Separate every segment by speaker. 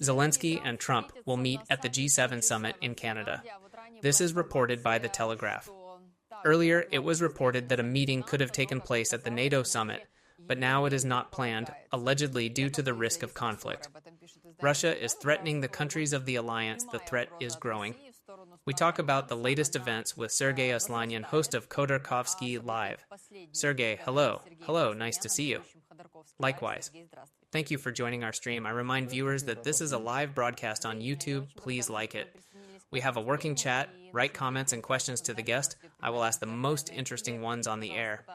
Speaker 1: Zelensky and Trump will meet at the G7 summit in Canada. This is reported by The Telegraph. Earlier, it was reported that a meeting could have taken place at the NATO summit, but now it is not planned, allegedly due to the risk of conflict. Russia is threatening the countries of the alliance. The threat is growing. We talk about the latest events with Sergei Aslanyan, host of Khodorkovsky Live. Sergei, hello. Hello, nice to see you. Likewise. Thank you for joining our stream. I remind viewers that this is a live broadcast on YouTube. Please like it. We have a working chat. Write comments and questions to the guest. I will ask the most interesting ones on the air.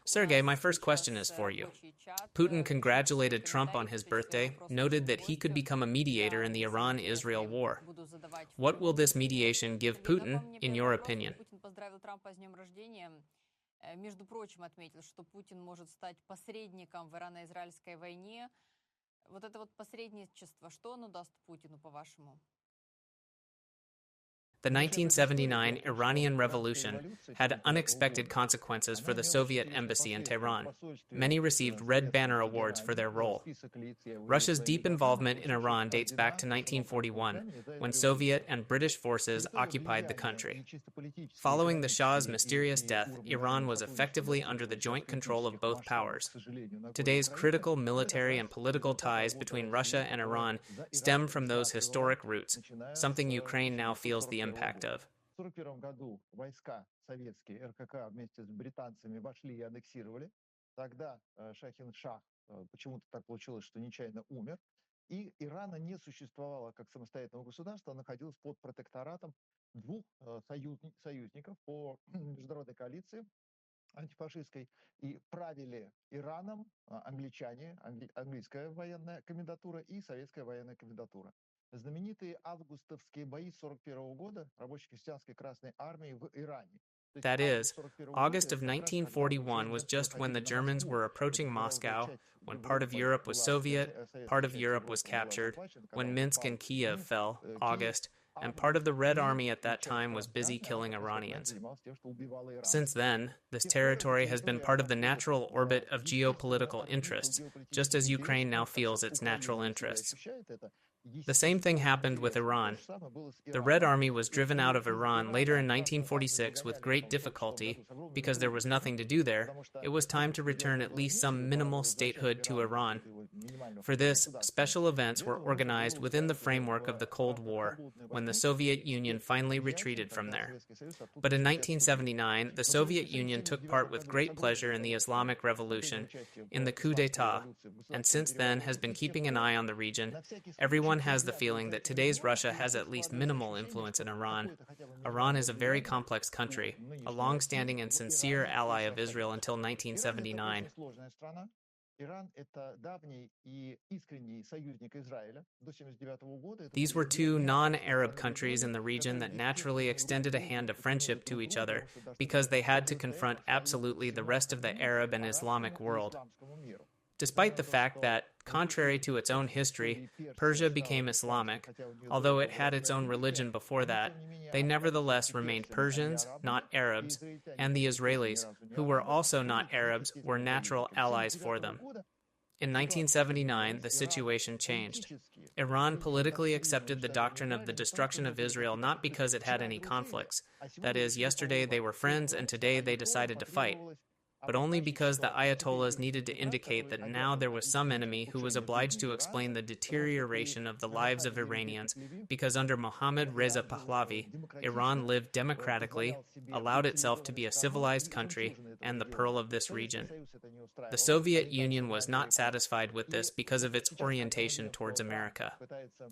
Speaker 1: Sergei, my first question is for you. Putin congratulated Trump on his birthday, noted that he could become a mediator in the Iran-Israel war. What will this mediation give Putin, in your opinion?
Speaker 2: Между прочим, отметил, что Путин может стать посредником в ирано-израильской войне. Вот это вот посредничество, что оно даст Путину, по-вашему?
Speaker 1: The 1979 Iranian Revolution had unexpected consequences for the Soviet embassy in Tehran. Many received Red Banner awards for their role. Russia's deep involvement in Iran dates back to 1941, when Soviet and British forces occupied the country. Following the Shah's mysterious death, Iran was effectively under the joint control of both powers. Today's critical military and political ties between Russia and Iran stem from those historic roots, something Ukraine now feels the impact of.
Speaker 3: В 1941 году войска советские, РКК вместе с британцами вошли и аннексировали. Тогда Шах почему-то так получилось, что нечаянно умер. И Ирана не существовало как самостоятельного государства, а находилось под протекторатом двух союзников по международной коалиции антифашистской. И правили Ираном англичане, английская военная комендатура и советская военная комендатура. Знаменитые августовские бои 1941 года рабоче-крестьянской Красной Армии в Иране.
Speaker 1: That is, August of 1941 was just when the Germans were approaching Moscow, when part of Europe was Soviet, part of Europe was captured, when Minsk and Kiev fell, August, and part of the Red Army at that time was busy killing Iranians. Since then, this territory has been part of the natural orbit of geopolitical interests, just as Ukraine now feels its natural interests. The same thing happened with Iran. The Red Army was driven out of Iran later in 1946 with great difficulty because there was nothing to do there. It was time to return at least some minimal statehood to Iran. For this, special events were organized within the framework of the Cold War, when the Soviet Union finally retreated from there. But in 1979, the Soviet Union took part with great pleasure in the Islamic Revolution, in the coup d'etat, and since then has been keeping an eye on the region. Everyone has the feeling that today's Russia has at least minimal influence in Iran. Iran is a very complex country, a long-standing and sincere ally of Israel until 1979. These were two non-Arab countries in the region that naturally extended a hand of friendship to each other because they had to confront absolutely the rest of the Arab and Islamic world. Despite the fact that, contrary to its own history, Persia became Islamic, although it had its own religion before that, they nevertheless remained Persians, not Arabs, and the Israelis, who were also not Arabs, were natural allies for them. In 1979, the situation changed. Iran politically accepted the doctrine of the destruction of Israel not because it had any conflicts. That is, yesterday they were friends and today they decided to fight. But only because the Ayatollahs needed to indicate that now there was some enemy who was obliged to explain the deterioration of the lives of Iranians, because under Mohammad Reza Pahlavi, Iran lived democratically, allowed itself to be a civilized country, and the pearl of this region. The Soviet Union was not satisfied with this because of its orientation towards America.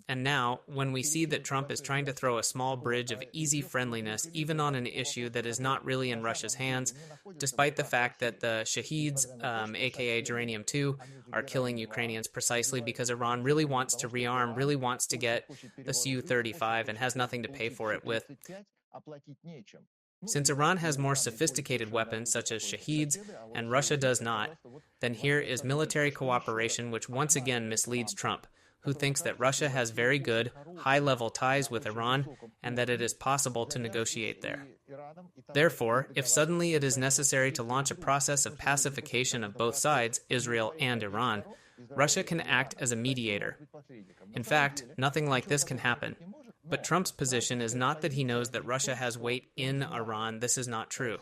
Speaker 1: And now, when we see that Trump is trying to throw a small bridge of easy friendliness even on an issue that is not really in Russia's hands, despite the fact that the Shaheeds, aka Geranium-2, are killing Ukrainians precisely because Iran really wants to rearm, really wants to get the Su-35 and has nothing to pay for it with. Since Iran has more sophisticated weapons such as Shaheeds and Russia does not, then here is military cooperation which once again misleads Trump, who thinks that Russia has very good, high-level ties with Iran and that it is possible to negotiate there. Therefore, if suddenly it is necessary to launch a process of pacification of both sides, Israel and Iran, Russia can act as a mediator. In fact, nothing like this can happen. But Trump's position is not that he knows that Russia has weight in Iran. This is not true.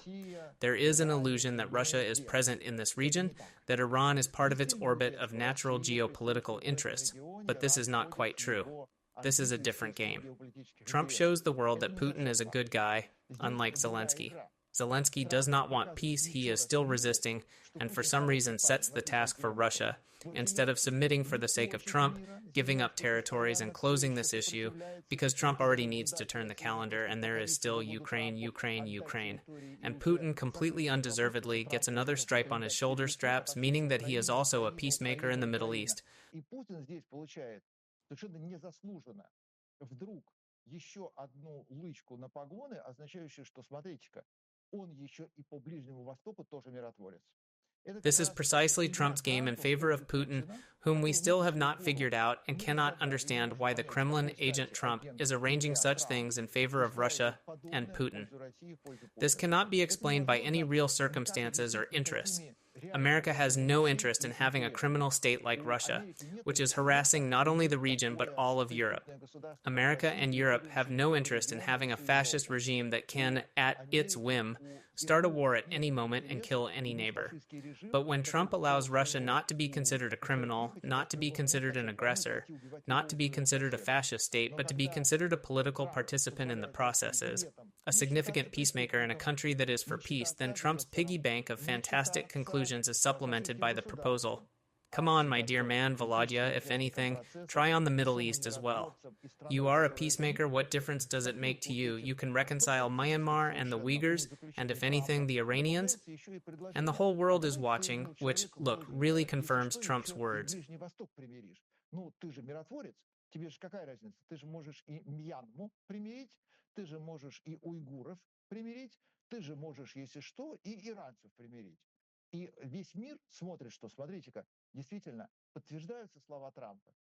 Speaker 1: There is an illusion that Russia is present in this region, that Iran is part of its orbit of natural geopolitical interests. But this is not quite true. This is a different game. Trump shows the world that Putin is a good guy, unlike Zelensky. Zelensky does not want peace, he is still resisting, and for some reason sets the task for Russia, instead of submitting for the sake of Trump, giving up territories and closing this issue, because Trump already needs to turn the calendar and there is still Ukraine, Ukraine, Ukraine. And Putin completely undeservedly gets another stripe on his shoulder straps, meaning that he is also a peacemaker in the Middle East.
Speaker 3: Еще одну лычку на погоны, означающую, что, смотрите-ка, он еще и по Ближнему Востоку тоже миротворец.
Speaker 1: This is precisely Trump's game in favor of Putin, whom we still have not figured out and cannot understand why the Kremlin agent Trump is arranging such things in favor of Russia and Putin. This cannot be explained by any real circumstances or interests. America has no interest in having a criminal state like Russia, which is harassing not only the region but all of Europe. America and Europe have no interest in having a fascist regime that can, at its whim, start a war at any moment and kill any neighbor. But when Trump allows Russia not to be considered a criminal, not to be considered an aggressor, not to be considered a fascist state, but to be considered a political participant in the processes, a significant peacemaker in a country that is for peace, then Trump's piggy bank of fantastic conclusions is supplemented by the proposal. Come on, my dear man, Volodya, if anything, try on the Middle East as well. You are a peacemaker, what difference does it make to you? You can reconcile Myanmar and the Uyghurs, and if anything, the Iranians? And the whole world is watching, which, look, really confirms Trump's words.
Speaker 3: И весь мир смотрит, что, смотрите-ка, действительно подтверждаются слова Трампа.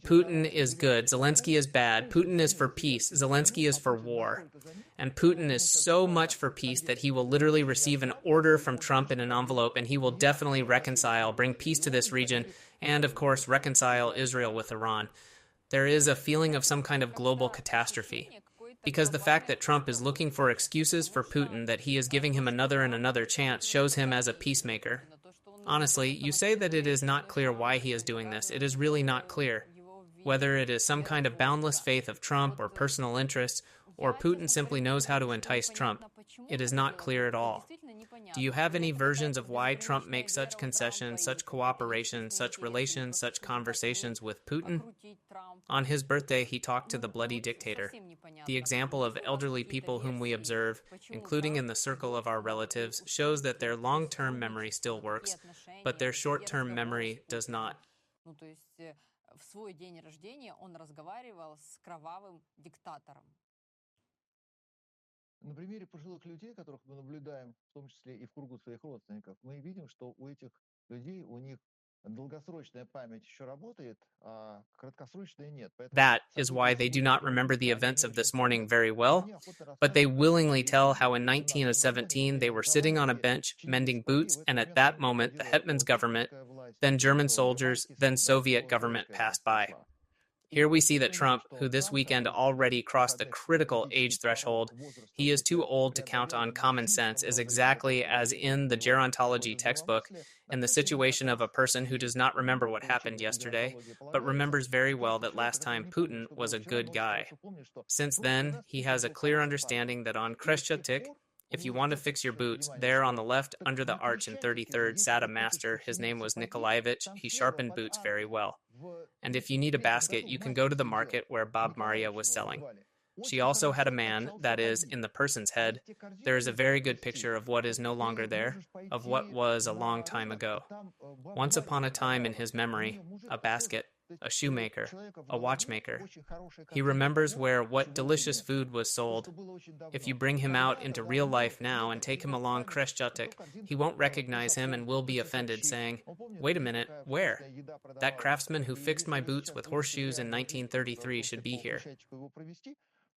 Speaker 1: Putin is good, Zelensky is bad. Putin is for peace, Zelensky is for war. And Putin is so much for peace that he will literally receive an order from Trump in an envelope, and he will definitely reconcile, bring peace to this region, and, of course, reconcile Israel with Iran. There is a feeling of some kind of global catastrophe. Because the fact that Trump is looking for excuses for Putin, that he is giving him another and another chance, shows him as a peacemaker. Honestly, you say that it is not clear why he is doing this. It is really not clear. Whether it is some kind of boundless faith of Trump or personal interests, or Putin simply knows how to entice Trump, it is not clear at all. Do you have any versions of why Trump makes such concessions, such cooperation, such relations, such conversations with Putin? On his birthday, he talked to the bloody dictator. The example of elderly people whom we observe, including in the circle of our relatives, shows that their long-term memory still works, but their short-term memory does not.
Speaker 2: В свой день рождения он разговаривал с кровавым диктатором.
Speaker 3: На примере пожилых людей, которых мы наблюдаем, в том числе и в кругу своих родственников, мы видим, что у этих людей, у них долгосрочная память еще работает, а краткосрочная нет.
Speaker 1: That is why they do not remember the events of this morning very well, but they willingly tell how in 1917 they were sitting on a bench mending boots, and at that moment the hetman's government, then German soldiers, then Soviet government passed by. Here we see that Trump, who this weekend already crossed the critical age threshold, he is too old to count on common sense, is exactly as in the gerontology textbook, in the situation of a person who does not remember what happened yesterday, but remembers very well that last time Putin was a good guy. Since then, he has a clear understanding that on Kreshchatyk, if you want to fix your boots, there on the left under the arch in 33rd sat a master. His name was Nikolaevich. He sharpened boots very well. And if you need a basket, you can go to the market where Bob Maria was selling. She also had a man, that is, in the person's head. There is a very good picture of what is no longer there, of what was a long time ago. Once upon a time in his memory, a basket, a shoemaker, a watchmaker. He remembers where what delicious food was sold. If you bring him out into real life now and take him along Kreshchatyk, he won't recognize him and will be offended, saying, "Wait a minute, where? That craftsman who fixed my boots with horseshoes in 1933 should be here."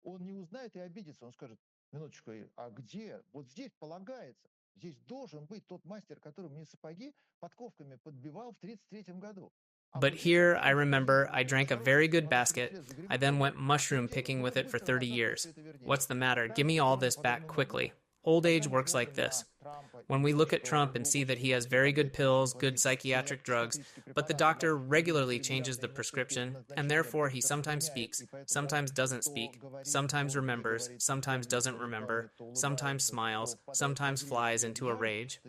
Speaker 3: Он не узнает и обидится. Он скажет: минуточку, а где? Вот здесь полагается. Здесь должен быть тот мастер, который мне сапоги подковками подбивал в 1933 году.
Speaker 1: But here, I remember, I drank a very good basket. I then went mushroom picking with it for 30 years. What's the matter? Give me all this back quickly. Old age works like this. When we look at Trump and see that he has very good pills, good psychiatric drugs, but the doctor regularly changes the prescription, and therefore he sometimes speaks, sometimes doesn't speak, sometimes remembers, sometimes doesn't remember, sometimes smiles, sometimes flies into a rage.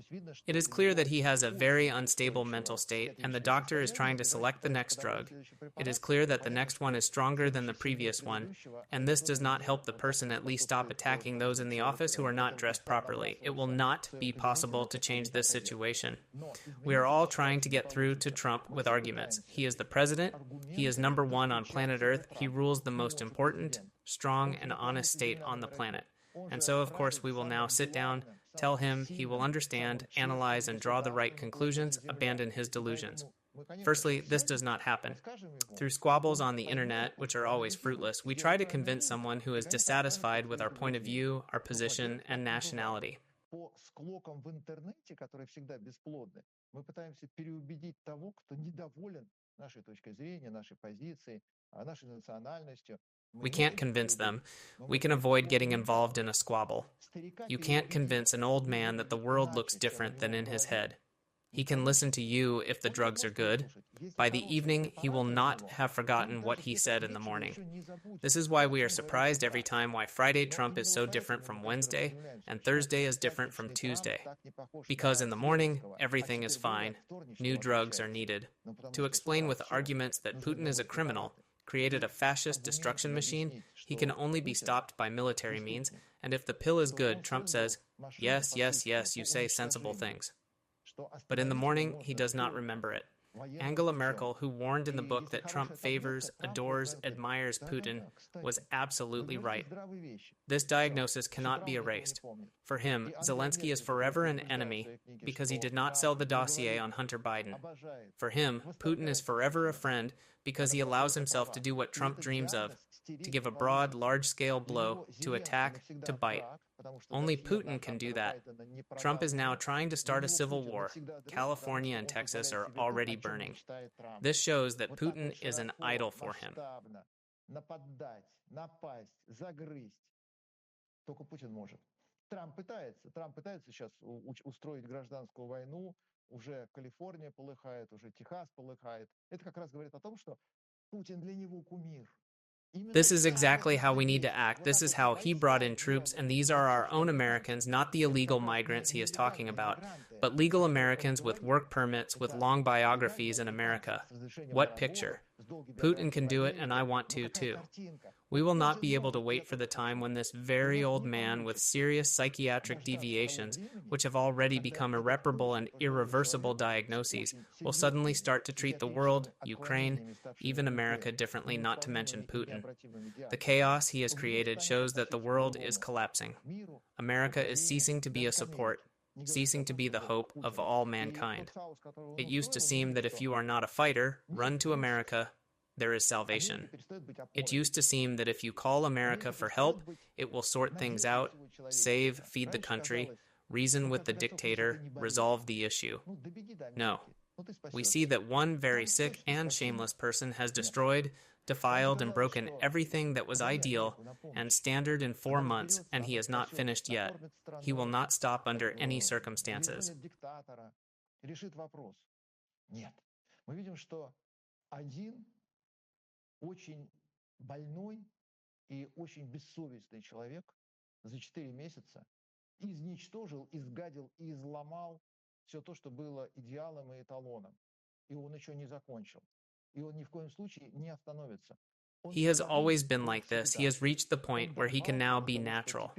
Speaker 1: It is clear that he has a very unstable mental state, and the doctor is trying to select the next drug. It is clear that the next one is stronger than the previous one, and this does not help the person at least stop attacking those in the office who are not dressed properly. It will not be possible to change this situation. We are all trying to get through to Trump with arguments. He is the president. He is number one on planet Earth. He rules the most important, strong, and honest state on the planet. And so, of course, we will now sit down, tell him, he will understand, analyze, and draw the right conclusions, abandon his delusions. Firstly, this does not happen. Through squabbles on the internet, which are always fruitless, we try to convince someone who is dissatisfied with our point of view, our position, and nationality.
Speaker 3: По склокам в интернете, которые всегда бесплодны, мы пытаемся переубедить того, кто недоволен нашей точкой зрения, нашей позицией, нашей национальностью.
Speaker 1: We can't convince them. We can avoid getting involved in a squabble. You can't convince an old man that the world looks different than in his head. He can listen to you if the drugs are good. By the evening, he will not have forgotten what he said in the morning. This is why we are surprised every time why Friday Trump is so different from Wednesday and Thursday is different from Tuesday. Because in the morning, everything is fine. New drugs are needed. To explain with arguments that Putin is a criminal, created a fascist destruction machine, he can only be stopped by military means, and if the pill is good, Trump says, yes, yes, yes, you say sensible things. But in the morning, he does not remember it. Angela Merkel, who warned in the book that Trump favors, adores, admires Putin, was absolutely right. This diagnosis cannot be erased. For him, Zelensky is forever an enemy because he did not sell the dossier on Hunter Biden. For him, Putin is forever a friend because he allows himself to do what Trump dreams of, to give a broad, large-scale blow, to attack, to bite. Only Putin can do that. Trump is now trying to start a civil war. California and Texas are already burning. This shows that Putin is an idol for him.
Speaker 3: Трамп пытается сейчас устроить гражданскую войну, уже Калифорния полыхает, уже Техас полыхает. Это как раз говорит о том, что Путин для него кумир.
Speaker 1: This is exactly how we need to act. This is how he brought in troops, and these are our own Americans, not the illegal migrants he is talking about, but legal Americans with work permits, with long biographies in America. What picture? Putin can do it, and I want to, too. We will not be able to wait for the time when this very old man with serious psychiatric deviations, which have already become irreparable and irreversible diagnoses, will suddenly start to treat the world, Ukraine, even America differently, not to mention Putin. The chaos he has created shows that the world is collapsing. America is ceasing to be a support, ceasing to be the hope of all mankind. It used to seem that if you are not a fighter, run to America, there is salvation. It used to seem that if you call America for help, it will sort things out, save, feed the country, reason with the dictator, resolve the issue. No. We see that one very sick and shameless person has destroyed, defiled, and broken everything that was ideal and standard in 4 months, and he has not finished yet. He will not stop under any circumstances.
Speaker 3: Очень больной и очень бессовестный человек за 4 месяца изничтожил, изгадил и изломал все то, что было идеалом и эталоном. И он еще не закончил. И он ни в коем случае не остановится.
Speaker 1: He has always been like this. He has reached the point where he can now be natural.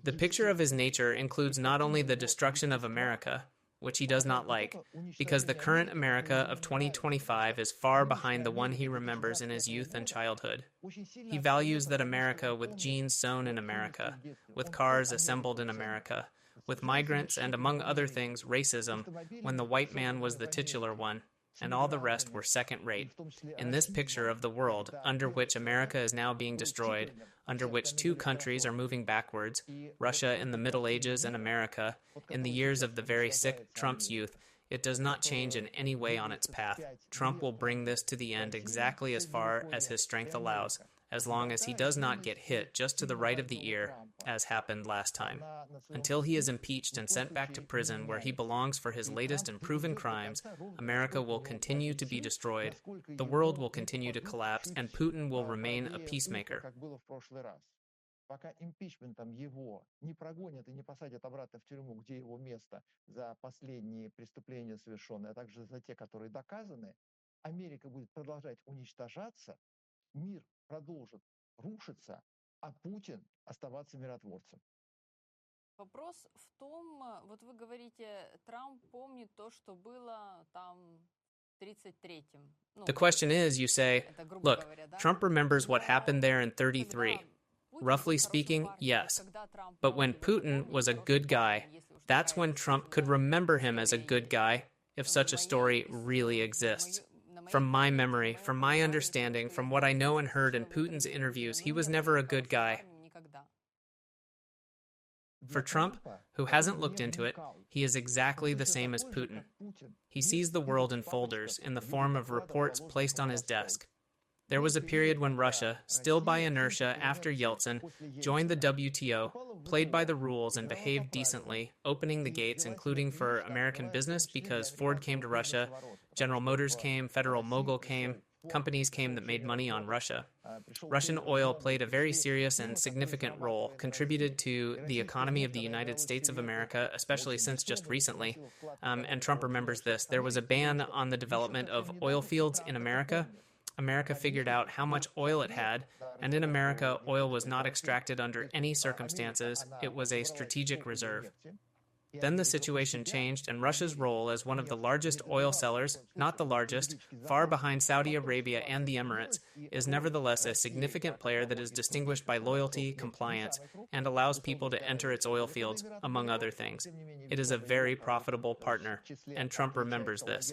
Speaker 1: The picture of his nature includes not only the destruction of America, which he does not like, because the current America of 2025 is far behind the one he remembers in his youth and childhood. He values that America with genes sown in America, with cars assembled in America, with migrants and, among other things, racism, when the white man was the titular one, and all the rest were second-rate. In this picture of the world, under which America is now being destroyed, under which 2 countries are moving backwards, Russia in the Middle Ages and America, in the years of the very sick Trump's youth, It does not change in any way on its path. Trump will bring this to the end exactly as far as his strength allows, as long as he does not get hit just to the right of the ear, as happened last time. Until he is impeached and sent back to prison where he belongs for his latest and proven crimes, America will continue to be destroyed, the world will continue to collapse, and Putin will remain a peacemaker.
Speaker 3: Пока импичментом его не прогонят и не посадят обратно в тюрьму, где его место за последние преступления совершенные, а также за те, которые доказаны, Америка будет продолжать уничтожаться, мир продолжит рушиться, а Путин оставаться миротворцем.
Speaker 2: Вопрос в том, вот вы говорите, Трамп помнит то, что было там в 33-м.
Speaker 1: The question is, you say, look, Trump remembers what happened there in 33. Roughly speaking, yes. But when Putin was a good guy, that's when Trump could remember him as a good guy, if such a story really exists. From my memory, from my understanding, from what I know and heard in Putin's interviews, he was never a good guy. For Trump, who hasn't looked into it, he is exactly the same as Putin. He sees the world in folders, in the form of reports placed on his desk. There was a period when Russia, still by inertia after Yeltsin, joined the WTO, played by the rules and behaved decently, opening the gates, including for American business because Ford came to Russia, General Motors came, Federal Mogul came, companies came that made money on Russia. Russian oil played a very serious and significant role, contributed to the economy of the United States of America, especially since just recently. And Trump remembers this. There was a ban on the development of oil fields in America. America figured out how much oil it had, and in America, oil was not extracted under any circumstances. It was a strategic reserve. Then the situation changed, and Russia's role as one of the largest oil sellers, not the largest, far behind Saudi Arabia and the Emirates, is nevertheless a significant player that is distinguished by loyalty, compliance, and allows people to enter its oil fields, among other things. It is a very profitable partner, and Trump remembers this.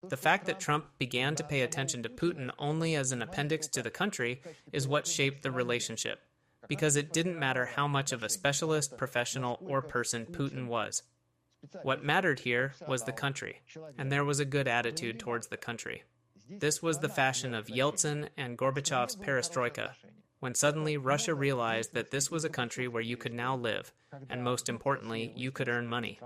Speaker 1: The fact that Trump began to pay attention to Putin only as an appendix to the country is what shaped the relationship, because it didn't matter how much of a specialist, professional, or person Putin was. What mattered here was the country, and there was a good attitude towards the country. This was the fashion of Yeltsin and Gorbachev's perestroika, when suddenly Russia realized that this was a country where you could now live, and most importantly, you could earn money.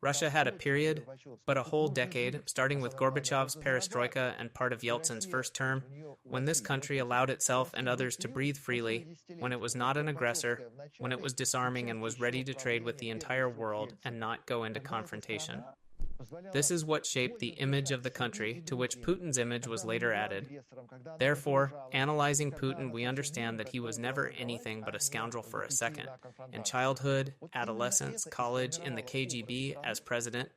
Speaker 1: Russia had a period, but a whole decade, starting with Gorbachev's perestroika and part of Yeltsin's first term, when this country allowed itself and others to breathe freely, when it was not an aggressor, when it was disarming and was ready to trade with the entire world and not go into confrontation. This is what shaped the image of the country, to which Putin's image was later added. Therefore, analyzing Putin, we understand that he was never anything but a scoundrel for a second. In childhood, adolescence, college, in the KGB, as president.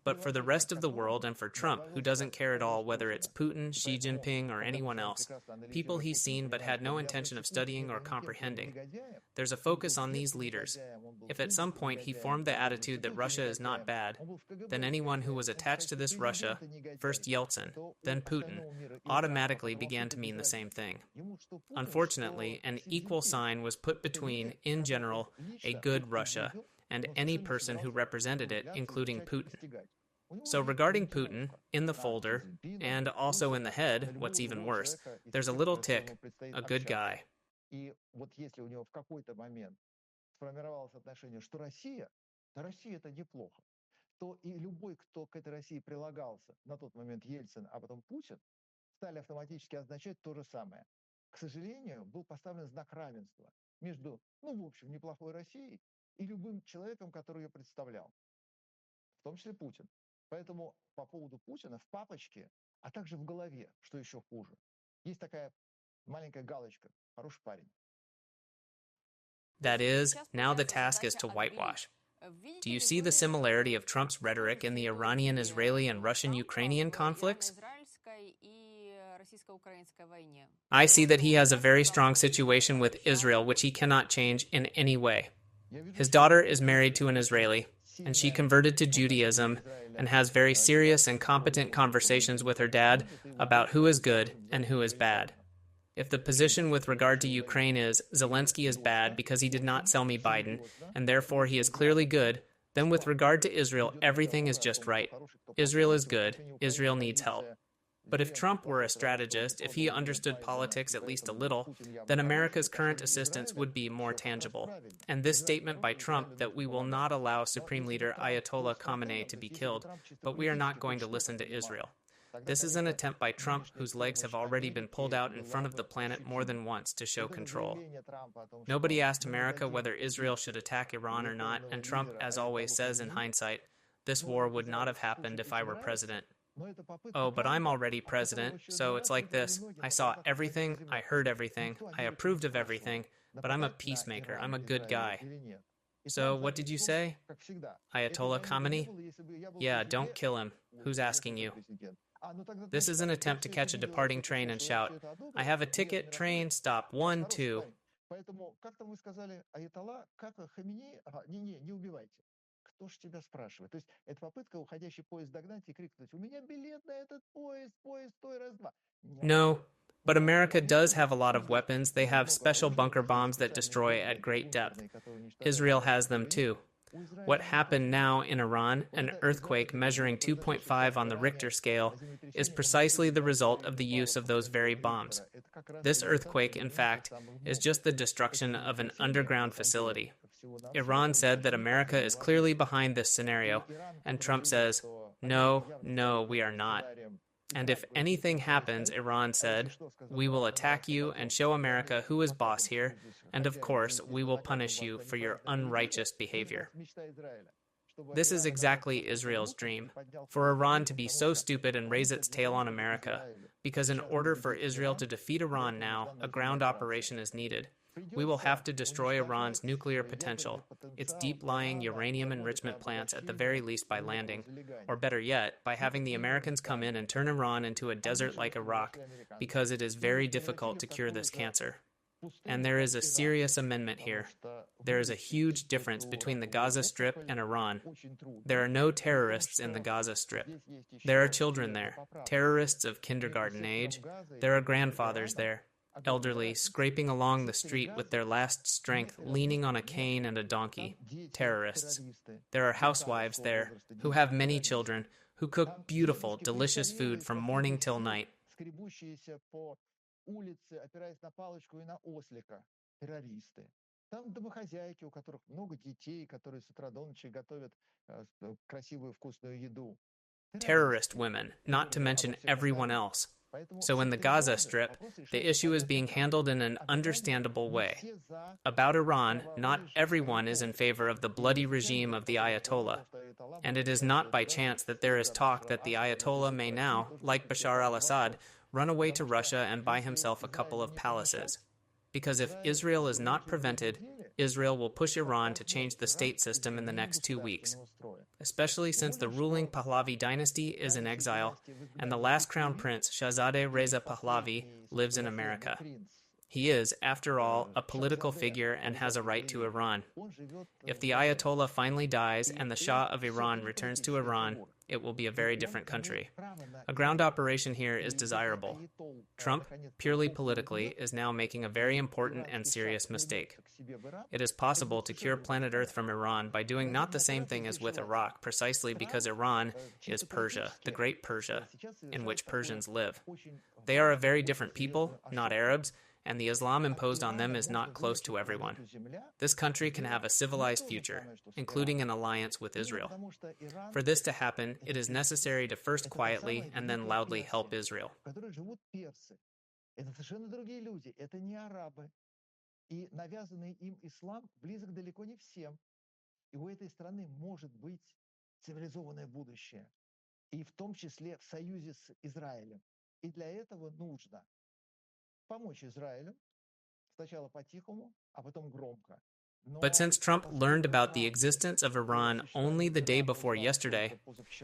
Speaker 1: But for the rest of the world and for Trump, who doesn't care at all whether it's Putin, Xi Jinping, or anyone else, people he's seen but had no intention of studying or comprehending, there's a focus on these leaders. If at some point he formed the attitude that Russia is not bad, then anyone who was attached to this Russia, first Yeltsin, then Putin, automatically began to mean the same thing. Unfortunately, an equal sign was put between, in general, a good Russia and any person who represented it, including Putin. So regarding Putin, in the folder, and also in the head, what's even worse, there's a little tick, a good guy.
Speaker 3: И вот если у него в какой-то момент сформировалось отношение, что Россия это неплохо, то и любой, кто к этой России прилагался, на тот момент Ельцин, а потом Путин, стали автоматически означать то же самое. К сожалению, был поставлен знак равенства между, в общем, неплохой Россией и любым человеком, который ее представлял, в том числе Путин. Поэтому по поводу Путина в папочке, а также в голове, что еще хуже, есть такая маленькая галочка «хороший парень».
Speaker 1: That is, now the task is to whitewash. Do you see the similarity of Trump's rhetoric in the Iranian, Israeli, and Russian-Ukrainian conflicts? I see that he has a very strong situation with Israel, which he cannot change in any way. His daughter is married to an Israeli, and she converted to Judaism and has very serious and competent conversations with her dad about who is good and who is bad. If the position with regard to Ukraine is Zelensky is bad because he did not sell me Biden, and therefore he is clearly good, then with regard to Israel, everything is just right. Israel is good. Israel needs help. But if Trump were a strategist, if he understood politics at least a little, then America's current assistance would be more tangible. And this statement by Trump that we will not allow Supreme Leader Ayatollah Khamenei to be killed, but we are not going to listen to Israel. This is an attempt by Trump, whose legs have already been pulled out in front of the planet more than once to show control. Nobody asked America whether Israel should attack Iran or not, and Trump, as always, says in hindsight, this war would not have happened if I were president. Oh, but I'm already president, so it's like this. I saw everything, I heard everything, I approved of everything, but I'm a peacemaker, I'm a good guy. So what did you say? Ayatollah Khamenei? Yeah, don't kill him. Who's asking you? This is an attempt to catch a departing train and shout, I have a ticket, train, stop, 1, 2.
Speaker 3: Кто ж тебя спрашивает? То есть это попытка уходящий поезд догнать и крикнуть: «У меня билет на этот поезд, поезд, стой, раз-два».
Speaker 1: No, but America does have a lot of weapons. They have special bunker bombs that destroy at great depth. Israel has them too. What happened now in Iran, an earthquake measuring 2.5 on the Richter scale, is precisely the result of the use of those very bombs. This earthquake, in fact, is just the destruction of an underground facility. Iran said that America is clearly behind this scenario, and Trump says, no, we are not. And if anything happens, Iran said, we will attack you and show America who is boss here, and of course, we will punish you for your unrighteous behavior. This is exactly Israel's dream, for Iran to be so stupid and raise its tail on America, because in order for Israel to defeat Iran now, a ground operation is needed. We will have to destroy Iran's nuclear potential, its deep-lying uranium enrichment plants at the very least by landing, or better yet, by having the Americans come in and turn Iran into a desert like Iraq, because it is very difficult to cure this cancer. And there is a serious amendment here. There is a huge difference between the Gaza Strip and Iran. There are no terrorists in the Gaza Strip. There are children there, terrorists of kindergarten age. There are grandfathers there, elderly, scraping along the street with their last strength, leaning on a cane and a donkey. Terrorists. There are housewives there, who have many children, who cook beautiful, delicious food from morning till night.
Speaker 3: Там домохозяйки, у которых много детей, которые с утра до ночи готовят красивую вкусную еду.
Speaker 1: Terrorist women, not to mention everyone else. So in the Gaza Strip, the issue is being handled in an understandable way. About Iran, not everyone is in favor of the bloody regime of the Ayatollah. And it is not by chance that there is talk that the Ayatollah may now, like Bashar al-Assad, run away to Russia and buy himself a couple of palaces. Because if Israel is not prevented, Israel will push Iran to change the state system in the next 2 weeks, especially since the ruling Pahlavi dynasty is in exile, and the last crown prince, Shahzadeh Reza Pahlavi, lives in America. He is, after all, a political figure and has a right to Iran. If the Ayatollah finally dies and the Shah of Iran returns to Iran, it will be a very different country. A ground operation here is desirable. Trump, purely politically, is now making a very important and serious mistake. It is possible to cure planet Earth from Iran by doing not the same thing as with Iraq, precisely because Iran is Persia, the great Persia, in which Persians live. They are a very different people, not Arabs, and the Islam imposed on them is not close to everyone. This country can have a civilized future, including an alliance with Israel. For this to happen, it is necessary to first quietly and then loudly help Israel. But since Trump learned about the existence of Iran only the day before yesterday,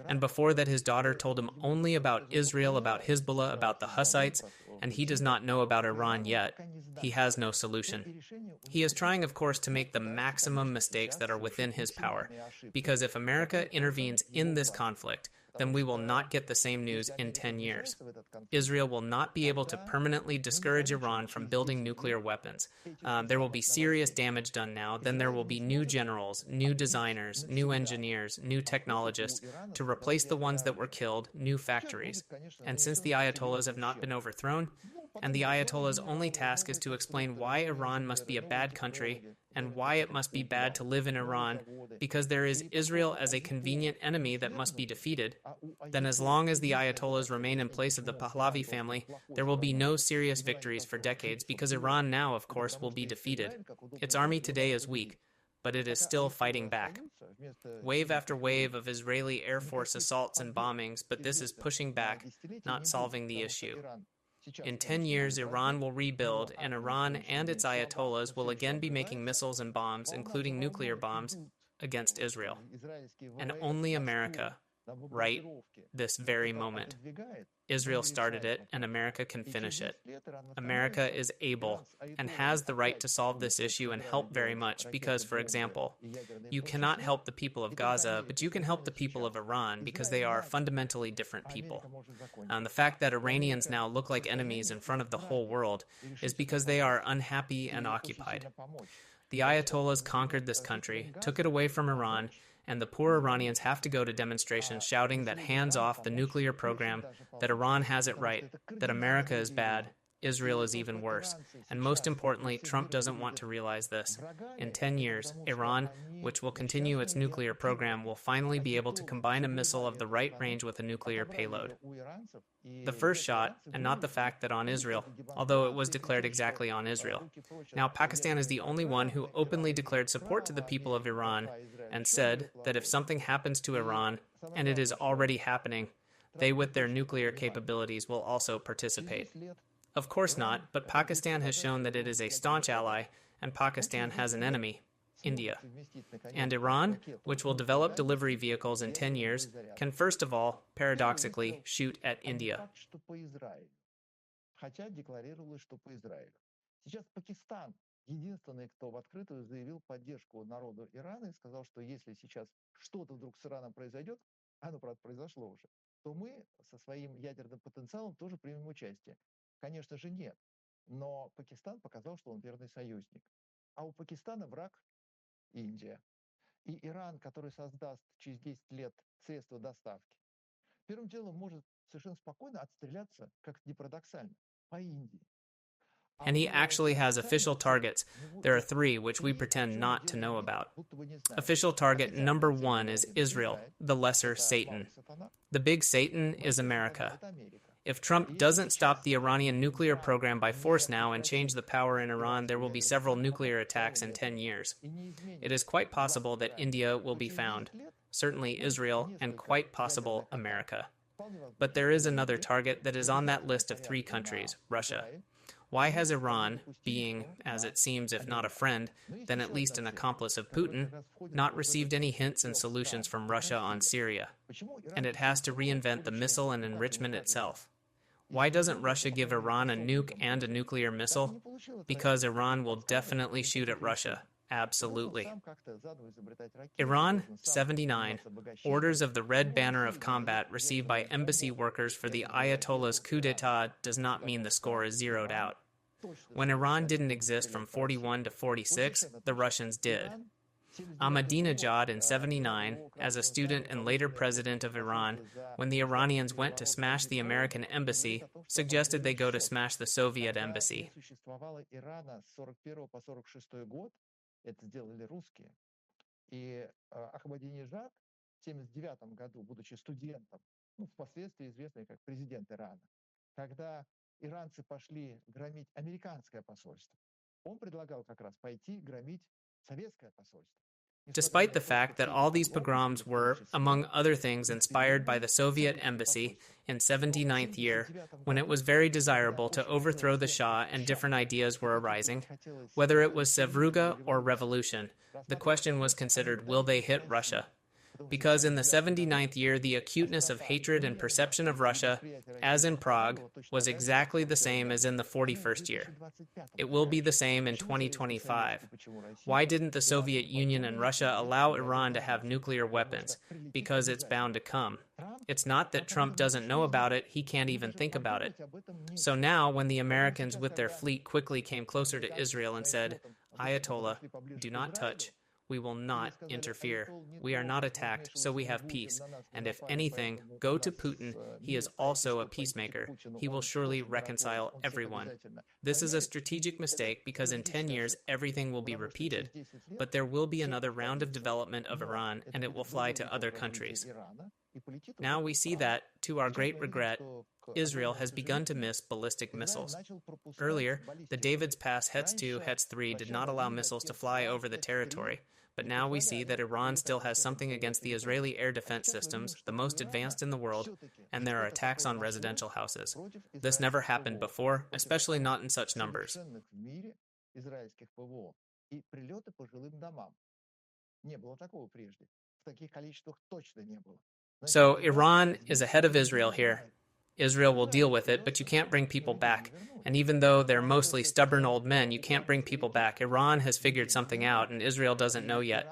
Speaker 1: and before that his daughter told him only about Israel, about Hezbollah, about the Hussites, and he does not know about Iran yet, he has no solution. He is trying, of course, to make the maximum mistakes that are within his power, because if America intervenes in this conflict, then we will not get the same news in 10 years. Israel will not be able to permanently discourage Iran from building nuclear weapons. There will be serious damage done now. Then there will be new generals, new designers, new engineers, new technologists to replace the ones that were killed, new factories. And since the Ayatollahs have not been overthrown, and the Ayatollah's only task is to explain why Iran must be a bad country and why it must be bad to live in Iran, because there is Israel as a convenient enemy that must be defeated, then as long as the Ayatollahs remain in place of the Pahlavi family, there will be no serious victories for decades, because Iran now, of course, will be defeated. Its army today is weak, but it is still fighting back. Wave after wave of Israeli Air Force assaults and bombings, but this is pushing back, not solving the issue. In 10 years, Iran will rebuild, and Iran and its Ayatollahs will again be making missiles and bombs, including nuclear bombs, against Israel. And only America, right this very moment. Israel started it, and America can finish it. America is able and has the right to solve this issue and help very much because, for example, you cannot help the people of Gaza, but you can help the people of Iran because they are fundamentally different people. The fact that Iranians now look like enemies in front of the whole world is because they are unhappy and occupied. The Ayatollahs conquered this country, took it away from Iran, and the poor Iranians have to go to demonstrations shouting that hands off the nuclear program, that Iran has it right, that America is bad, Israel is even worse. And most importantly, Trump doesn't want to realize this. In 10 years, Iran, which will continue its nuclear program, will finally be able to combine a missile of the right range with a nuclear payload. The first shot, and not the fact that on Israel, although it was declared exactly on Israel. Now, Pakistan is the only one who openly declared support to the people of Iran and said that if something happens to Iran, and it is already happening, they with their nuclear capabilities will also participate. Of course not, but Pakistan has shown that it is a staunch ally, and Pakistan has an enemy, India. And Iran, which will develop delivery vehicles in 10 years, can first of all, paradoxically, shoot at India.
Speaker 3: Единственный, кто в открытую заявил поддержку народу Ирана и сказал, что если сейчас что-то вдруг с Ираном произойдет, оно, правда, произошло уже, то мы со своим ядерным потенциалом тоже примем участие. Конечно же, нет. Но Пакистан показал, что он верный союзник. А у Пакистана враг Индия. И Иран, который создаст через 10 лет средства доставки, первым делом может совершенно спокойно отстреляться, как ни парадоксально, по Индии.
Speaker 1: And he actually has official targets. There are 3, which we pretend not to know about. Official target number 1 is Israel, the lesser Satan. The big Satan is America. If Trump doesn't stop the Iranian nuclear program by force now and change the power in Iran, there will be several nuclear attacks in 10 years. It is quite possible that India will be found, certainly Israel, and quite possible America. But there is another target that is on that list of 3 countries, Russia. Why has Iran, being, as it seems, if not a friend, then at least an accomplice of Putin, not received any hints and solutions from Russia on Syria? And it has to reinvent the missile and enrichment itself. Why doesn't Russia give Iran a nuke and a nuclear missile? Because Iran will definitely shoot at Russia. Absolutely. Iran, 79. Orders of the Red Banner of Combat received by embassy workers for the Ayatollah's coup d'etat does not mean the score is zeroed out. When Iran didn't exist from 41 to 46, the Russians did. Ahmadinejad in 79, as a student and later president of Iran, when the Iranians went to smash the American embassy, suggested they go to smash the Soviet embassy.
Speaker 3: Это сделали русские. И Ахмадинежад в 1979 году, будучи студентом, впоследствии известный как президент Ирана, когда иранцы пошли громить американское посольство, он предлагал как раз пойти громить советское посольство.
Speaker 1: Despite the fact that all these pogroms were, among other things, inspired by the Soviet embassy in 79th year, when it was very desirable to overthrow the Shah and different ideas were arising, whether it was Sevruga or revolution, the question was considered, will they hit Russia? Because in the 79th year, the acuteness of hatred and perception of Russia, as in Prague, was exactly the same as in the 41st year. It will be the same in 2025. Why didn't the Soviet Union and Russia allow Iran to have nuclear weapons? Because it's bound to come. It's not that Trump doesn't know about it, he can't even think about it. So now, when the Americans with their fleet quickly came closer to Israel and said, Ayatollah, do not touch, we will not interfere. We are not attacked, so we have peace. And if anything, go to Putin. He is also a peacemaker. He will surely reconcile everyone. This is a strategic mistake because in 10 years, everything will be repeated. But there will be another round of development of Iran, and it will fly to other countries. Now we see that, to our great regret, Israel has begun to miss ballistic missiles. Earlier, the David's Pass Hetz 2, Hetz 3 did not allow missiles to fly over the territory, but now we see that Iran still has something against the Israeli air defense systems, the most advanced in the world, and there are attacks on residential houses. This never happened before, especially not in such numbers. So Iran is ahead of Israel here. Israel will deal with it, but you can't bring people back. And even though they're mostly stubborn old men, you can't bring people back. Iran has figured something out, and Israel doesn't know yet.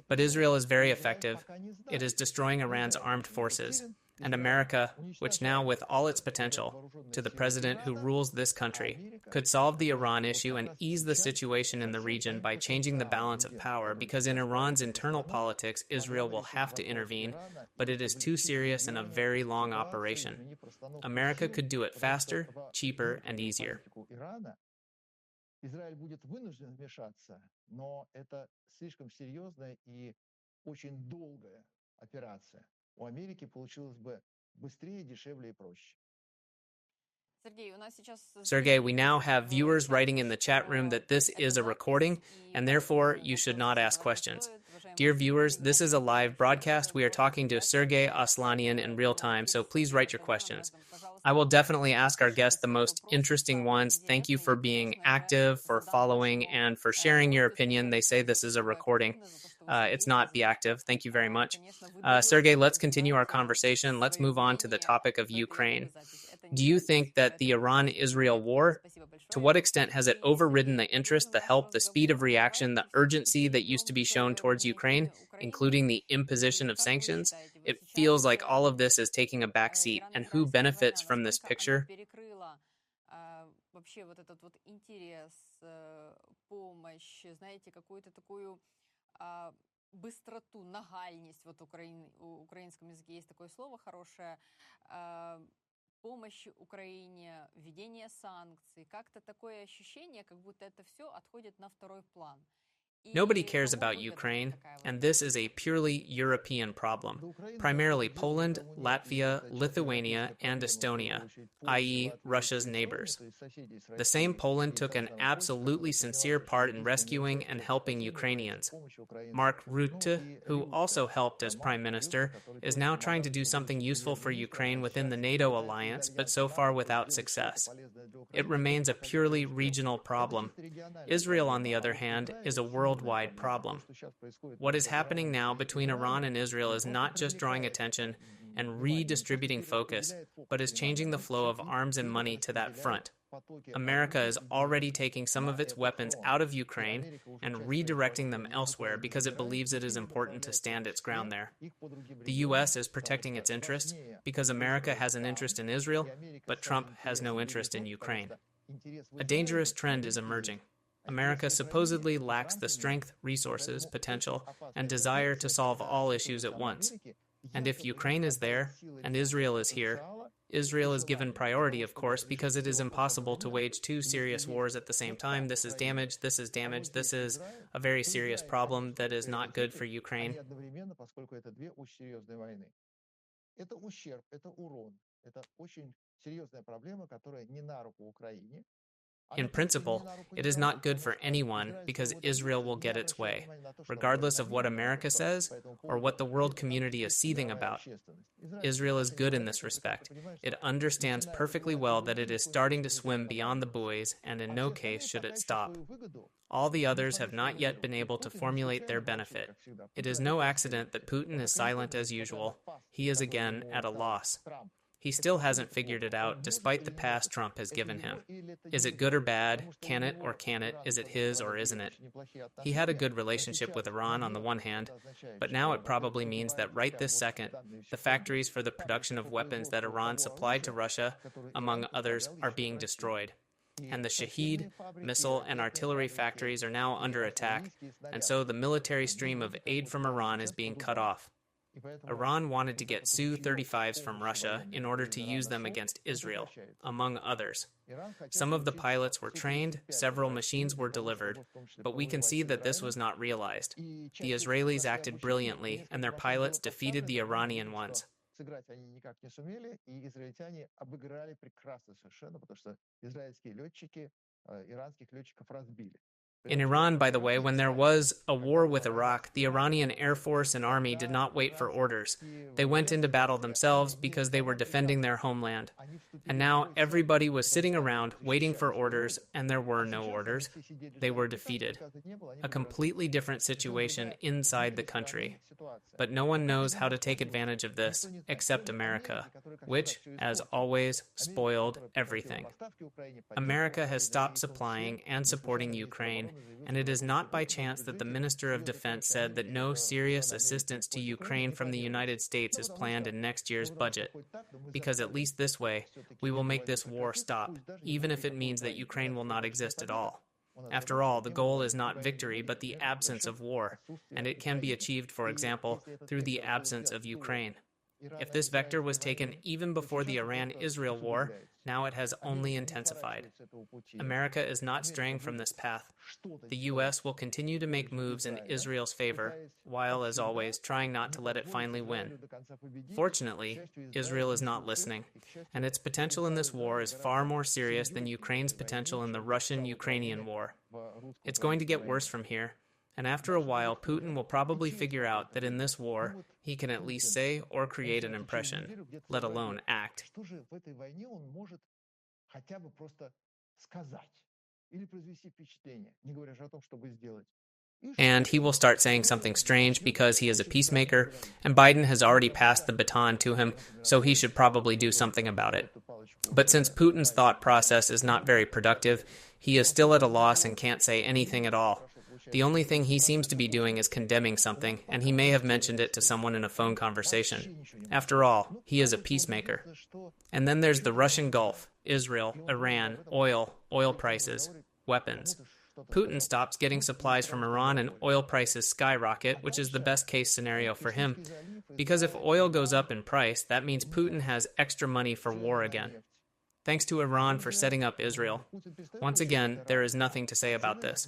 Speaker 1: But Israel is very effective. It is destroying Iran's armed forces. And America, which now with all its potential, to the president who rules this country, could solve the Iran issue and ease the situation in the region by changing the balance of power, because in Iran's internal politics, Israel will have to intervene, but it is too serious and a very long operation. America could do it faster, cheaper, and easier.
Speaker 3: Израиль будет вынужден вмешаться, но это слишком серьезная и очень долгая операция. У Америки получилось бы быстрее, дешевле и проще.
Speaker 1: Sergei, we now have viewers writing in the chat room that this is a recording, and therefore you should not ask questions. Dear viewers, this is a live broadcast. We are talking to Sergei Aslanyan in real time, so please write your questions. I will definitely ask our guests the most interesting ones. Thank you for being active, for following, and for sharing your opinion. They say this is a recording. It's not. Be active. Thank you very much. Sergei, let's continue our conversation. Let's move on to the topic of Ukraine. Do you think that the Iran-Israel war, to what extent has it overridden the interest, the help, the speed of reaction, the urgency that used to be shown towards Ukraine, including the imposition of sanctions? It feels like all of this is taking a back seat. And who benefits from this picture?
Speaker 2: Быстроту, нагальность, вот в украинском языке есть такое слово хорошее, помощи Украине, введение санкций, как-то такое ощущение, как будто это все отходит на второй план.
Speaker 1: Nobody cares about Ukraine, and this is a purely European problem. Primarily Poland, Latvia, Lithuania, and Estonia, i.e., Russia's neighbors. The same Poland took an absolutely sincere part in rescuing and helping Ukrainians. Mark Rutte, who also helped as prime minister, is now trying to do something useful for Ukraine within the NATO alliance, but so far without success. It remains a purely regional problem. Israel, on the other hand, is a worldwide problem. What is happening now between Iran and Israel is not just drawing attention and redistributing focus, but is changing the flow of arms and money to that front. America is already taking some of its weapons out of Ukraine and redirecting them elsewhere because it believes it is important to stand its ground there. The U.S. is protecting its interests because America has an interest in Israel, but Trump has no interest in Ukraine. A dangerous trend is emerging. America supposedly lacks the strength, resources, potential, and desire to solve all issues at once. And if Ukraine is there, and Israel is here, Israel is given priority, of course, because it is impossible to wage two serious wars at the same time. This is damage, this is damage, this is a very serious problem that is not good for Ukraine. In principle, it is not good for anyone because Israel will get its way, regardless of what America says or what the world community is seething about. Israel is good in this respect. It understands perfectly well that it is starting to swim beyond the buoys, and in no case should it stop. All the others have not yet been able to formulate their benefit. It is no accident that Putin is silent as usual. He is again at a loss. He still hasn't figured it out, despite the pass Trump has given him. Is it good or bad? Can it or can't it? Is it his or isn't it? He had a good relationship with Iran on the one hand, but now it probably means that right this second, the factories for the production of weapons that Iran supplied to Russia, among others, are being destroyed. And the Shahed, missile, and artillery factories are now under attack, and so the military stream of aid from Iran is being cut off. Iran wanted to get Su-35s from Russia in order to use them against Israel, among others. Some of the pilots were trained, several machines were delivered, but we can see that this was not realized. The Israelis acted brilliantly, and their pilots defeated the Iranian ones.
Speaker 3: Сыграть они никак не сумели, и израильтяне обыграли прекрасно совершенно, потому что израильские летчики иранских летчиков разбили.
Speaker 1: In Iran, by the way, when there was a war with Iraq, the Iranian Air Force and Army did not wait for orders. They went into battle themselves because they were defending their homeland. And now everybody was sitting around waiting for orders, and there were no orders. They were defeated. A completely different situation inside the country. But no one knows how to take advantage of this, except America, which, as always, spoiled everything. America has stopped supplying and supporting Ukraine, and it is not by chance that the Minister of Defense said that no serious assistance to Ukraine from the United States is planned in next year's budget, because at least this way, we will make this war stop, even if it means that Ukraine will not exist at all. After all, the goal is not victory, but the absence of war, and it can be achieved, for example, through the absence of Ukraine. If this vector was taken even before the Iran-Israel war, now it has only intensified. America is not straying from this path. The U.S. will continue to make moves in Israel's favor, while, as always, trying not to let it finally win. Fortunately, Israel is not listening, and its potential in this war is far more serious than Ukraine's potential in the Russian-Ukrainian war. It's going to get worse from here. And after a while, Putin will probably figure out that in this war, he can at least say or create an impression, let alone act. And he will start saying something strange because he is a peacemaker, and Biden has already passed the baton to him, so he should probably do something about it. But since Putin's thought process is not very productive, he is still at a loss and can't say anything at all. The only thing he seems to be doing is condemning something, and he may have mentioned it to someone in a phone conversation. After all, he is a peacemaker. And then there's the Russian Gulf, Israel, Iran, oil prices, weapons. Putin stops getting supplies from Iran and oil prices skyrocket, which is the best case scenario for him. Because if oil goes up in price, that means Putin has extra money for war again. Thanks to Iran for setting up Israel. Once again, there is nothing to say about this.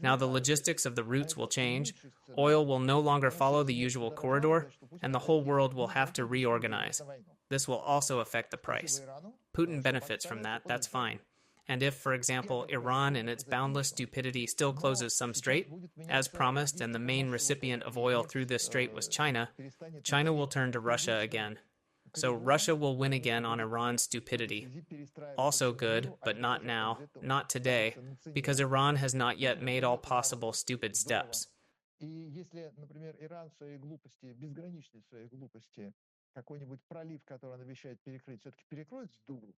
Speaker 1: Now the logistics of the routes will change, oil will no longer follow the usual corridor, and the whole world will have to reorganize. This will also affect the price. Putin benefits from that, that's fine. And if, for example, Iran in its boundless stupidity still closes some strait, as promised, and the main recipient of oil through this strait was China, China will turn to Russia again. So Russia will win again on Iran's stupidity. Also good, but not now, not today, because Iran has not yet made all possible stupid steps.
Speaker 3: Какой-нибудь пролив, который он обещает перекрыть, все-таки перекроет с дугу,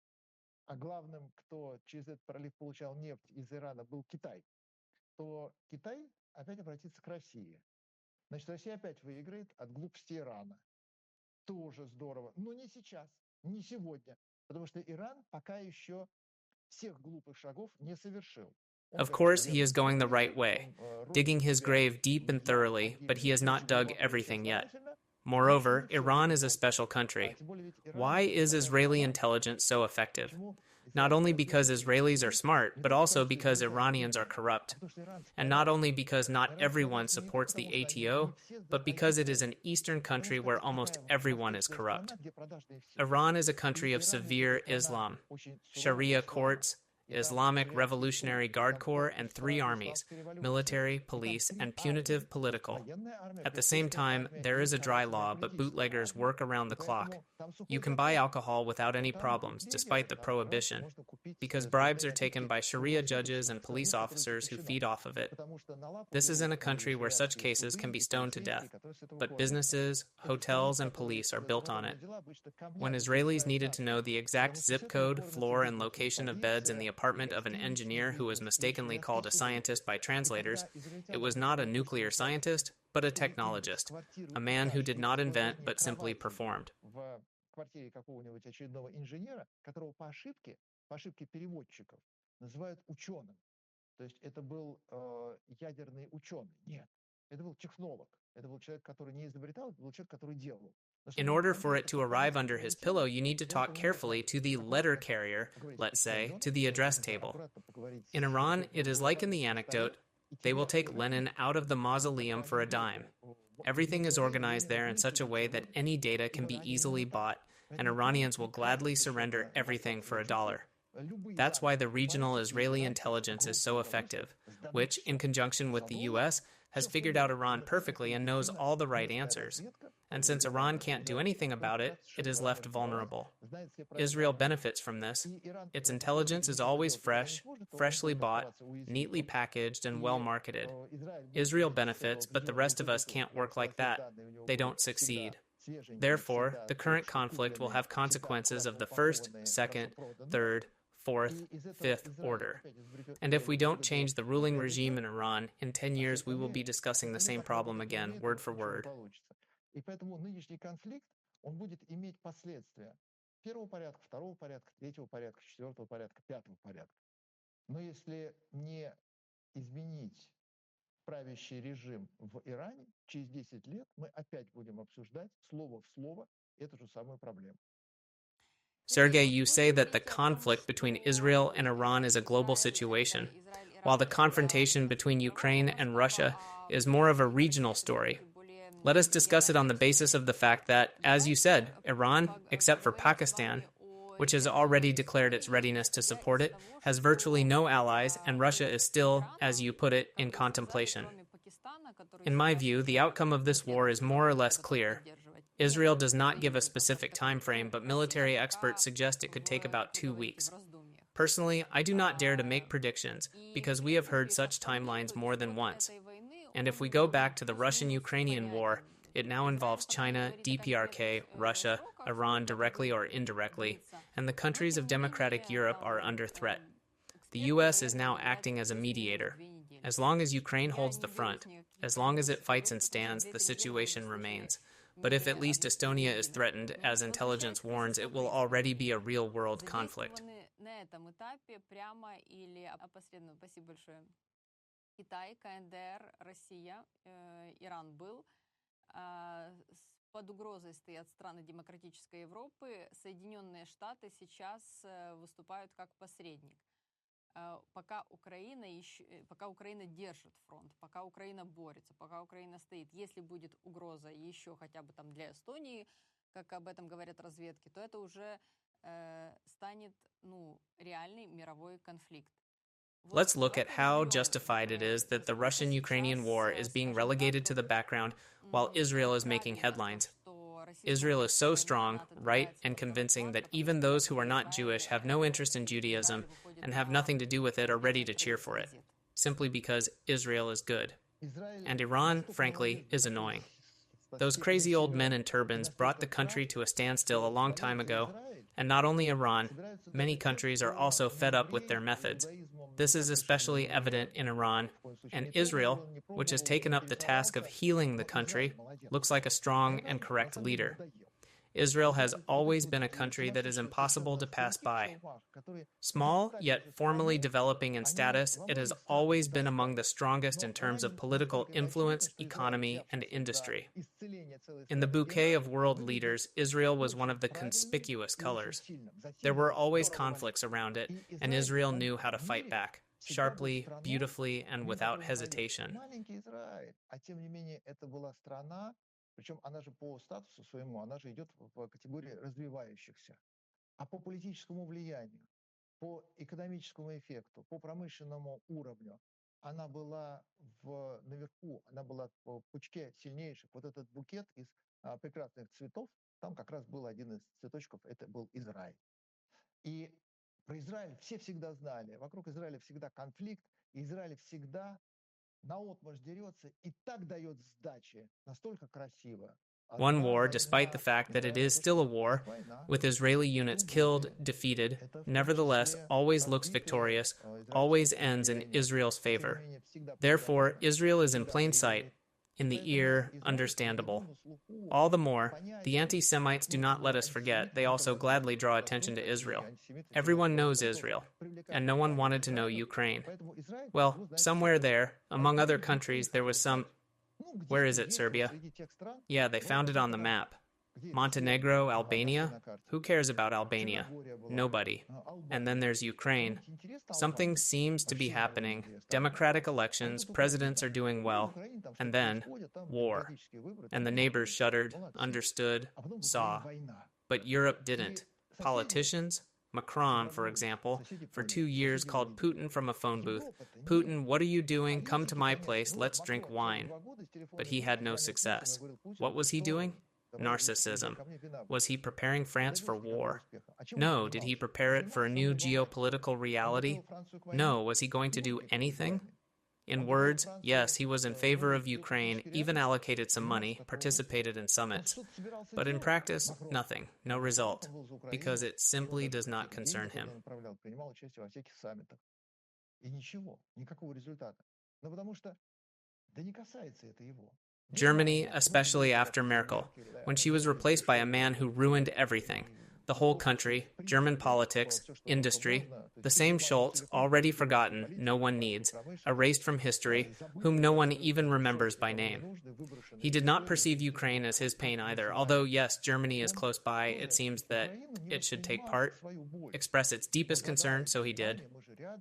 Speaker 3: а главным, кто через этот пролив получал нефть из Ирана, был Китай, то Китай опять обратится к России. Значит, Россия опять выиграет от глупости Ирана. Тоже здорово. Но не сейчас, не сегодня, потому что Иран пока еще всех глупых шагов не совершил.
Speaker 1: Of course, he is going the right way, digging his grave deep and thoroughly, but he has not dug everything yet. Moreover, Iran is a special country. Why is Israeli intelligence so effective? Not only because Israelis are smart, but also because Iranians are corrupt. And not only because not everyone supports the ATO, but because it is an Eastern country where almost everyone is corrupt. Iran is a country of severe Islam, Sharia courts, Islamic Revolutionary Guard Corps, and 3 armies: military, police, and punitive political. At the same time, there is a dry law, but bootleggers work around the clock. You can buy alcohol without any problems, despite the prohibition, because bribes are taken by Sharia judges and police officers who feed off of it. This is in a country where such cases can be stoned to death, but businesses, hotels, and police are built on it. When Israelis needed to know the exact zip code, floor, and location of beds in the apartment of an engineer who was mistakenly called a scientist by translators, it was not a nuclear scientist, but a technologist, a man who did not invent but simply performed.
Speaker 3: Квартире какого-нибудь очередного инженера, которого по ошибке переводчиков называют ученым. То есть это был ядерный ученый. Нет, это был технолог. Это был человек, который не изобретал, это был человек, который делал.
Speaker 1: In order for it to arrive under his pillow, you need to talk carefully to the letter carrier, let's say, to the address table. In Iran, it is like in the anecdote, they will take Lenin out of the mausoleum for a dime. Everything is organized there in such a way that any data can be easily bought, and Iranians will gladly surrender everything for $1. That's why the regional Israeli intelligence is so effective, which, in conjunction with the US, has figured out Iran perfectly and knows all the right answers. And since Iran can't do anything about it, it is left vulnerable. Israel benefits from this. Its intelligence is always fresh, freshly bought, neatly packaged, and well marketed. Israel benefits, but the rest of us can't work like that. They don't succeed. Therefore, the current conflict will have consequences of the first, second, third, fourth, fifth order. And if we don't change the ruling regime in Iran, in 10 years we will be discussing the same problem again, word for word.
Speaker 3: И поэтому нынешний конфликт, он будет иметь последствия первого порядка, второго порядка, третьего порядка, четвертого порядка, пятого порядка. Но если не изменить правящий режим в Иране, через 10 лет мы опять будем обсуждать слово в слово эту же самую проблему.
Speaker 1: Sergei, you say that the conflict between Israel and Iran is a global situation, while the confrontation between Ukraine and Russia is more of a regional story. Let us discuss it on the basis of the fact that, as you said, Iran, except for Pakistan, which has already declared its readiness to support it, has virtually no allies, and Russia is still, as you put it, in contemplation. In my view, the outcome of this war is more or less clear. Israel does not give a specific time frame, but military experts suggest it could take about 2 weeks. Personally, I do not dare to make predictions, because we have heard such timelines more than once. And if we go back to the Russian-Ukrainian war, it now involves China, DPRK, Russia, Iran directly or indirectly, and the countries of democratic Europe are under threat. The US is now acting as a mediator. As long as Ukraine holds the front, as long as it fights and stands, the situation remains. But if at least Estonia is threatened, as intelligence warns, it will already be a real-world conflict.
Speaker 2: Китай, КНДР, Россия, Иран был. Под угрозой стоят страны демократической Европы. Соединенные Штаты сейчас выступают как посредник. Пока Украина держит фронт, пока Украина борется, пока Украина стоит, если будет угроза еще хотя бы там для Эстонии, как об этом говорят разведки, то это уже станет реальный мировой конфликт.
Speaker 1: Let's look at how justified it is that the Russian-Ukrainian war is being relegated to the background while Israel is making headlines. Israel is so strong, right, and convincing that even those who are not Jewish, have no interest in Judaism, and have nothing to do with it are ready to cheer for it, simply because Israel is good. And Iran, frankly, is annoying. Those crazy old men in turbans brought the country to a standstill a long time ago, and not only Iran, many countries are also fed up with their methods. This is especially evident in Iran, and Israel, which has taken up the task of healing the country, looks like a strong and correct leader. Israel has always been a country that is impossible to pass by. Small, yet formally developing in status, it has always been among the strongest in terms of political influence, economy, and industry. In the bouquet of world leaders, Israel was one of the conspicuous colors. There were always conflicts around it, and Israel knew how to fight back, sharply, beautifully, and without hesitation.
Speaker 3: Причем она же по статусу своему, она же идет в категории развивающихся. А по политическому влиянию, по экономическому эффекту, по промышленному уровню, она была наверху, она была в пучке сильнейших. Вот этот букет из прекрасных цветов, там как раз был один из цветочков, это был Израиль. И про Израиль все всегда знали. Вокруг Израиля всегда конфликт, и Израиль всегда наотмашь дерется и так дает сдачи, настолько красиво.
Speaker 1: One war, despite the fact that it is still a war, with Israeli units killed, defeated, nevertheless always looks victorious, always ends in Israel's favor. Therefore, Israel is in plain sight, in the ear, understandable. All the more, the anti-Semites do not let us forget, they also gladly draw attention to Israel. Everyone knows Israel, and no one wanted to know Ukraine. Well, somewhere there, among other countries, there was some... Where is it, Serbia? Yeah, they found it on the map. Montenegro, Albania? Who cares about Albania? Nobody. And then there's Ukraine. Something seems to be happening. Democratic elections, presidents are doing well. And then, war. And the neighbors shuddered, understood, saw. But Europe didn't. Politicians? Macron, for example, for 2 years called Putin from a phone booth. Putin, what are you doing? Come to my place. Let's drink wine. But he had no success. What was he doing? Narcissism. Was he preparing France for war? No. Did he prepare it for a new geopolitical reality? No. Was he going to do anything? In words, yes, he was in favor of Ukraine, even allocated some money, participated in summits. But in practice, nothing, no result, because it simply does not concern him. Germany, especially after Merkel, when she was replaced by a man who ruined everything. The whole country, German politics, industry, the same Scholz, already forgotten, no one needs, erased from history, whom no one even remembers by name. He did not perceive Ukraine as his pain either, although yes, Germany is close by, it seems that it should take part, express its deepest concern, so he did.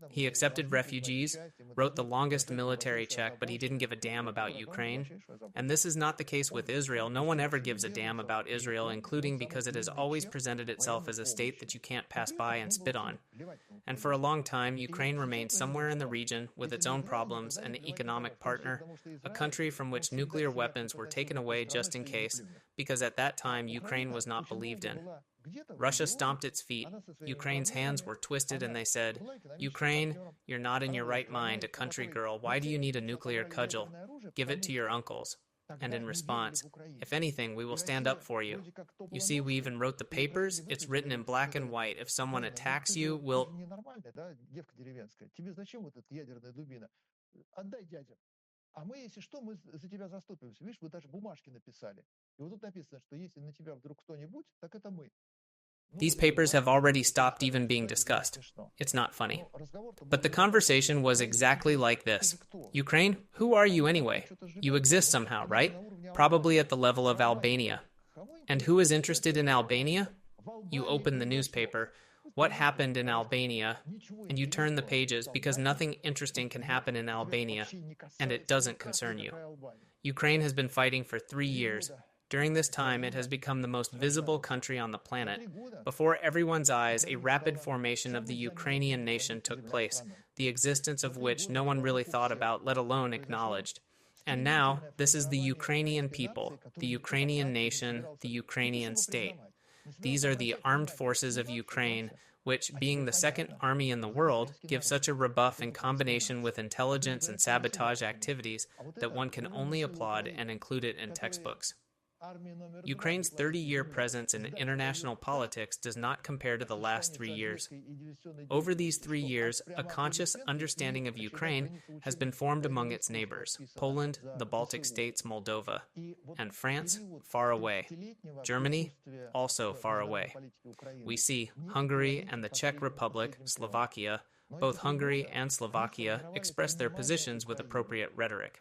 Speaker 1: He accepted refugees, wrote the longest military check, but he didn't give a damn about Ukraine. And this is not the case with Israel. No one ever gives a damn about Israel, including because it has always presented itself as a state that you can't pass by and spit on. And for a long time, Ukraine remained somewhere in the region with its own problems, an economic partner, a country from which nuclear weapons were taken away just in case, because at that time Ukraine was not believed in. Russia stomped its feet. Ukraine's hands were twisted and they said, Ukraine, you're not in your right mind, a country girl. Why do you need a nuclear cudgel? Give it to your uncles. And in response, if anything, we will stand up for you. You see, we even wrote the papers. It's written in black and white. If someone attacks you, we'll...
Speaker 3: А мы, если что, мы за тебя заступимся. Видишь, вы даже бумажки написали. И вот тут написано, что если на тебя вдруг кто-нибудь, так это мы.
Speaker 1: These papers have already stopped even being discussed. It's not funny. But the conversation was exactly like this. Ukraine, who are you anyway? You exist somehow, right? Probably at the level of Albania. And who is interested in Albania? You open the newspaper. What happened in Albania? And you turn the pages because nothing interesting can happen in Albania, and it doesn't concern you. Ukraine has been fighting for 3 years. During this time, it has become the most visible country on the planet. Before everyone's eyes, a rapid formation of the Ukrainian nation took place, the existence of which no one really thought about, let alone acknowledged. And now, this is the Ukrainian people, the Ukrainian nation, the Ukrainian state. These are the armed forces of Ukraine, which, being the second army in the world, give such a rebuff in combination with intelligence and sabotage activities that one can only applaud and include it in textbooks. Ukraine's 30-year presence in international politics does not compare to the last 3 years. Over these 3 years, a conscious understanding of Ukraine has been formed among its neighbors, Poland, the Baltic states, Moldova, and France, far away. Germany, also far away. We see Hungary and the Czech Republic, Slovakia, both Hungary and Slovakia express their positions with appropriate rhetoric.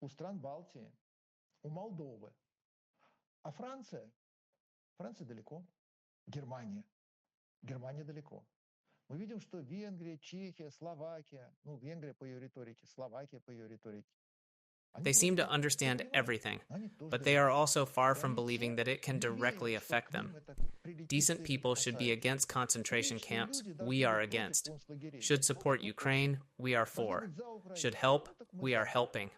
Speaker 3: У стран Балтии, у Молдовы. А Франция далеко. Германия далеко. Мы видим, что Венгрия, Чехия, Словакия, Венгрия по ее риторике, Словакия по ее риторике.
Speaker 1: They seem to understand everything, but they are also far from believing that it can directly affect them. Decent people should be against concentration camps. We are against. Should support Ukraine. We are for. Should help. We are helping.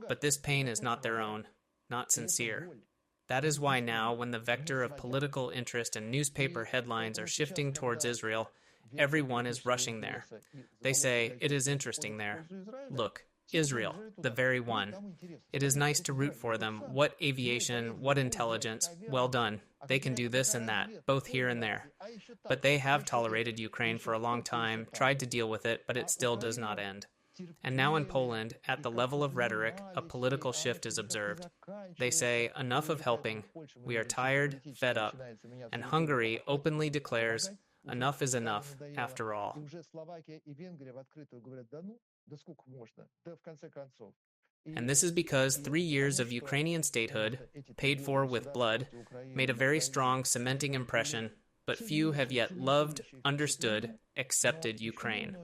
Speaker 1: But this pain is not their own, not sincere. That is why now, when the vector of political interest and newspaper headlines are shifting towards Israel, everyone is rushing there. They say, it is interesting there. Look, Israel, the very one. It is nice to root for them. What aviation, what intelligence. Well done. They can do this and that, both here and there. But they have tolerated Ukraine for a long time, tried to deal with it, but it still does not end. And now in Poland, at the level of rhetoric, a political shift is observed. They say, enough of helping. We are tired, fed up. And Hungary openly declares, enough is enough, after all. And this is because 3 years of Ukrainian statehood, paid for with blood, made a very strong cementing impression, but few have yet loved, understood, accepted Ukraine.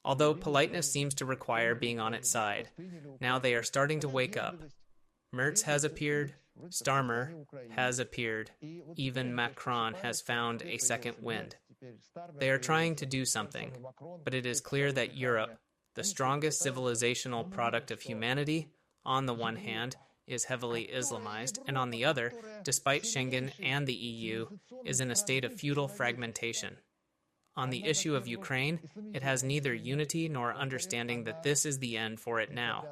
Speaker 1: Although politeness seems to require being on its side, now they are starting to wake up. Merz has appeared, Starmer has appeared, even Macron has found a second wind. They are trying to do something, but it is clear that Europe, the strongest civilizational product of humanity, on the one hand, is heavily Islamized, and on the other, despite Schengen and the EU, is in a state of feudal fragmentation. On the issue of Ukraine, it has neither unity nor understanding that this is the end for it now,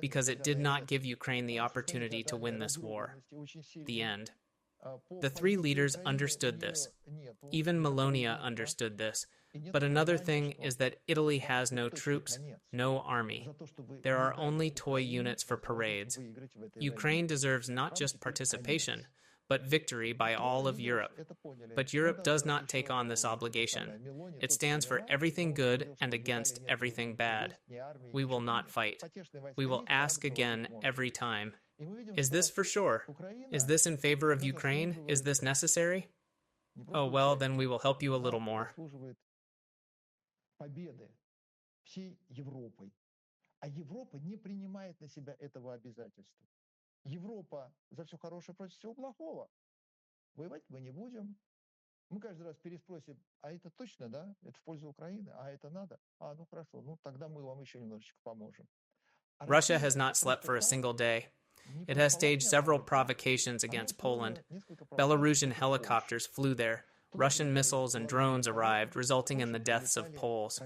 Speaker 1: because it did not give Ukraine the opportunity to win this war. The end. The three leaders understood this. Even Melania understood this. But another thing is that Italy has no troops, no army. There are only toy units for parades. Ukraine deserves not just participation, but victory by all of Europe. But Europe does not take on this obligation. It stands for everything good and against everything bad. We will not fight. We will ask again every time. Is this for sure? Is this in favor of Ukraine? Is this necessary? Oh, well, then we will help you a little more.
Speaker 3: Победы всей Европой. А Европа не принимает на себя этого обязательства. Европа за все хорошее против всего плохого. Воевать мы не будем. Мы каждый раз переспросим, а это точно, да? Это в пользу Украины? А это надо? А, ну хорошо, ну тогда мы вам еще немножечко поможем.
Speaker 1: Russia has not slept for a single day. It has staged several provocations against Poland. Belarusian helicopters flew there. Russian missiles and drones arrived, resulting in the deaths of Poles.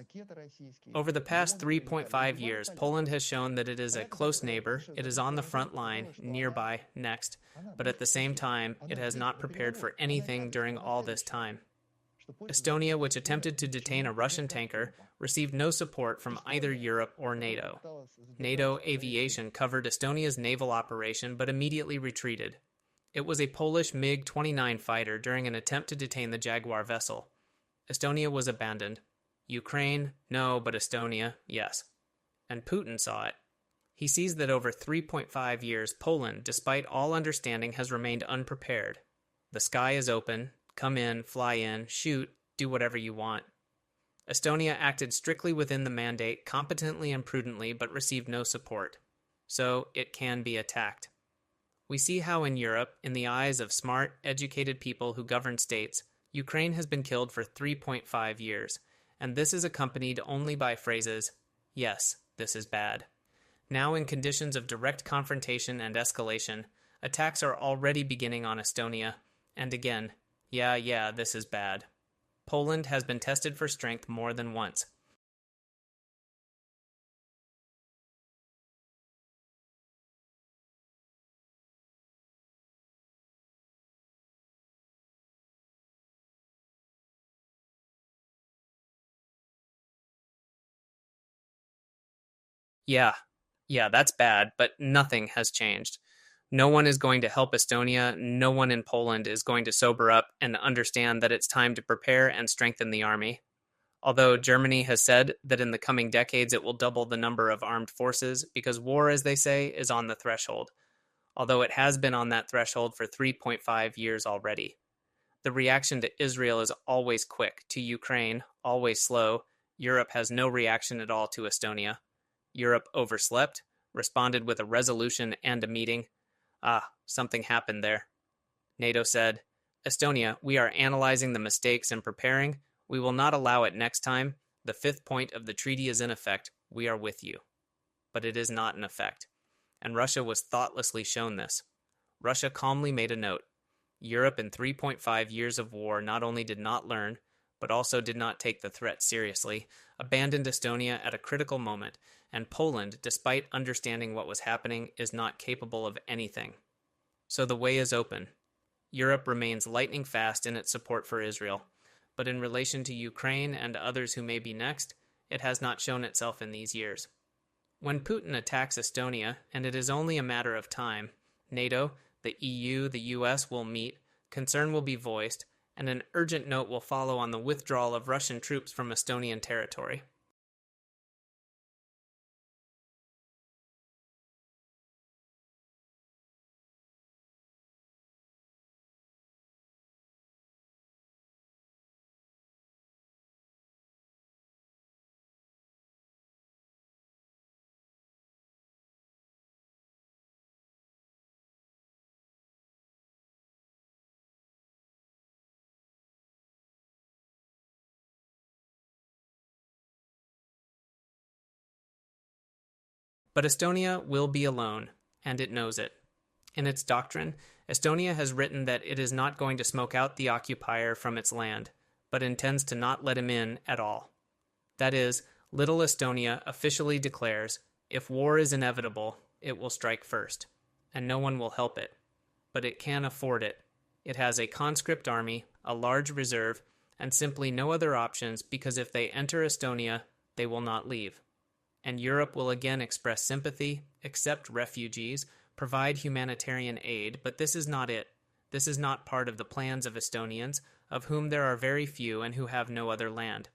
Speaker 1: Over the past 3.5 years, Poland has shown that it is a close neighbor, it is on the front line, nearby, next, but at the same time, it has not prepared for anything during all this time. Estonia, which attempted to detain a Russian tanker, received no support from either Europe or NATO. NATO aviation covered Estonia's naval operation but immediately retreated. It was a Polish MiG-29 fighter during an attempt to detain the Jaguar vessel. Estonia was abandoned. Ukraine, no, but Estonia, yes. And Putin saw it. He sees that over 3.5 years, Poland, despite all understanding, has remained unprepared. The sky is open. Come in, fly in, shoot, do whatever you want. Estonia acted strictly within the mandate, competently and prudently, but received no support. So it can be attacked. We see how in Europe, in the eyes of smart, educated people who govern states, Ukraine has been killed for 3.5 years, and this is accompanied only by phrases, yes, this is bad. Now in conditions of direct confrontation and escalation, attacks are already beginning on Estonia, and again, yeah, this is bad. Poland has been tested for strength more than once. Yeah, that's bad, but nothing has changed. No one is going to help Estonia, no one in Poland is going to sober up and understand that it's time to prepare and strengthen the army. Although Germany has said that in the coming decades it will double the number of armed forces because war, as they say, is on the threshold. Although it has been on that threshold for 3.5 years already. The reaction to Israel is always quick, to Ukraine, always slow. Europe has no reaction at all to Estonia. Europe overslept, responded with a resolution and a meeting. Something happened there. NATO said, Estonia, we are analyzing the mistakes and preparing. We will not allow it next time. The fifth point of the treaty is in effect. We are with you. But it is not in effect. And Russia was thoughtlessly shown this. Russia calmly made a note. Europe in 3.5 years of war not only did not learn, but also did not take the threat seriously, abandoned Estonia at a critical moment, and Poland, despite understanding what was happening, is not capable of anything. So the way is open. Europe remains lightning fast in its support for Israel, but in relation to Ukraine and others who may be next, it has not shown itself in these years. When Putin attacks Estonia, and it is only a matter of time, NATO, the EU, the US will meet, concern will be voiced, and an urgent note will follow on the withdrawal of Russian troops from Estonian territory. But Estonia will be alone, and it knows it. In its doctrine, Estonia has written that it is not going to smoke out the occupier from its land, but intends to not let him in at all. That is, little Estonia officially declares, if war is inevitable, it will strike first, and no one will help it. But it can afford it. It has a conscript army, a large reserve, and simply no other options because if they enter Estonia, they will not leave. And Europe will again express sympathy, accept refugees, provide humanitarian aid, but this is not it. This is not part of the plans of Estonians, of whom there are very few and who have no other land.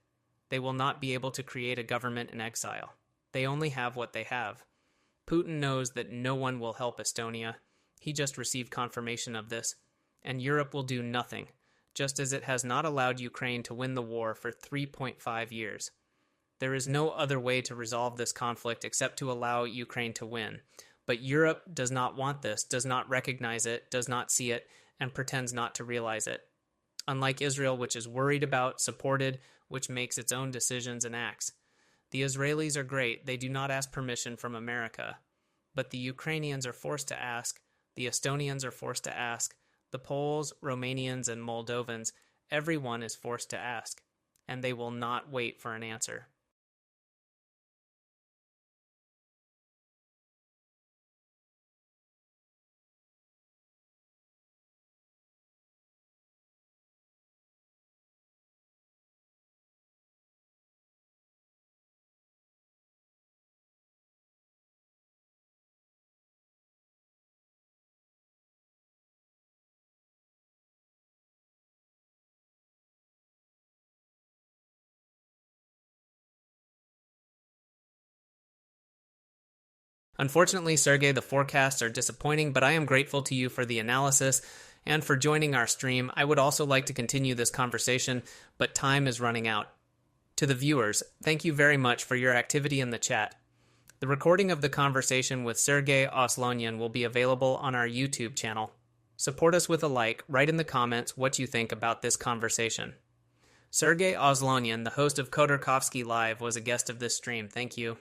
Speaker 1: They will not be able to create a government in exile. They only have what they have. Putin knows that no one will help Estonia. He just received confirmation of this. And Europe will do nothing, just as it has not allowed Ukraine to win the war for 3.5 years. There is no other way to resolve this conflict except to allow Ukraine to win. But Europe does not want this, does not recognize it, does not see it, and pretends not to realize it. Unlike Israel, which is worried about, supported, which makes its own decisions and acts. The Israelis are great, they do not ask permission from America. But the Ukrainians are forced to ask, the Estonians are forced to ask, the Poles, Romanians, and Moldovans, everyone is forced to ask, and they will not wait for an answer. Unfortunately, Sergei, the forecasts are disappointing, but I am grateful to you for the analysis and for joining our stream. I would also like to continue this conversation, but time is running out. To the viewers, thank you very much for your activity in the chat. The recording of the conversation with Sergei Aslanyan will be available on our YouTube channel. Support us with a like, write in the comments what you think about this conversation. Sergei Aslanyan, the host of Khodorkovsky Live, was a guest of this stream. Thank you.